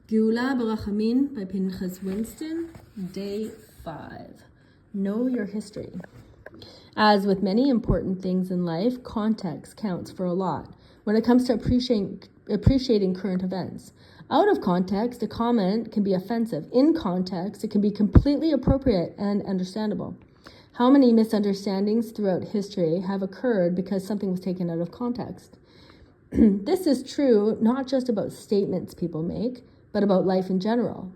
Geulah by Pinches Winston, Day 5. Know your history. As with many important things in life, context counts for a lot when it comes to appreciating current events. Out of context, a comment can be offensive. In context, it can be completely appropriate and understandable. How many misunderstandings throughout history have occurred because something was taken out of context? This is true not just about statements people make, but about life in general.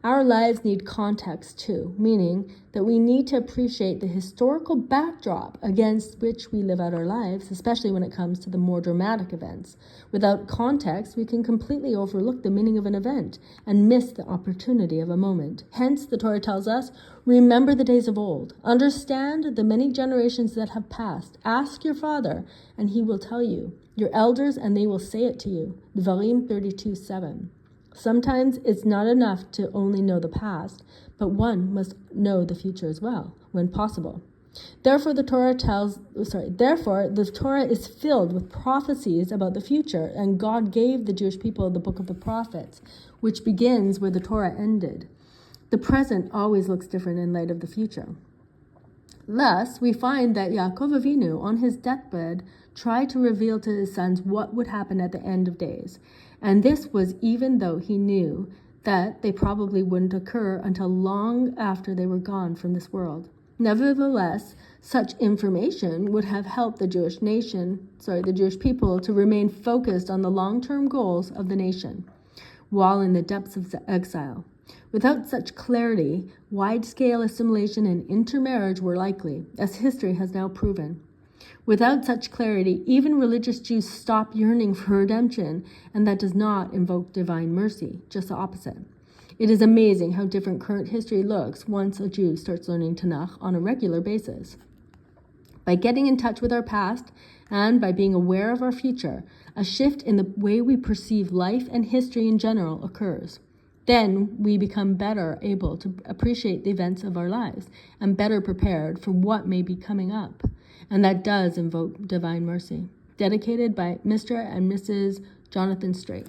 Our lives need context too, meaning that we need to appreciate the historical backdrop against which we live out our lives, especially when it comes to the more dramatic events. Without context, we can completely overlook the meaning of an event and miss the opportunity of a moment. Hence, the Torah tells us, remember the days of old. Understand the many generations that have passed. Ask your father, and he will tell you. Your elders, and they will say it to you. Devarim 32:7. Sometimes it's not enough to only know the past, but one must know the future as well, when possible. Therefore, the Torah is filled with prophecies about the future, and God gave the Jewish people the book of the prophets, which begins where the Torah ended. The present always looks different in light of the future. Thus, we find that Yaakov Avinu, on his deathbed, tried to reveal to his sons what would happen at the end of days. And this was even though he knew that they probably wouldn't occur until long after they were gone from this world. Nevertheless, such information would have helped the Jewish people to remain focused on the long-term goals of the nation, while in the depths of exile. Without such clarity, wide-scale assimilation and intermarriage were likely, as history has now proven. Without such clarity, even religious Jews stop yearning for redemption, and that does not invoke divine mercy, just the opposite. It is amazing how different current history looks once a Jew starts learning Tanakh on a regular basis. By getting in touch with our past and by being aware of our future, a shift in the way we perceive life and history in general occurs. Then we become better able to appreciate the events of our lives and better prepared for what may be coming up. And that does invoke divine mercy. Dedicated by Mr. and Mrs. Jonathan Strait.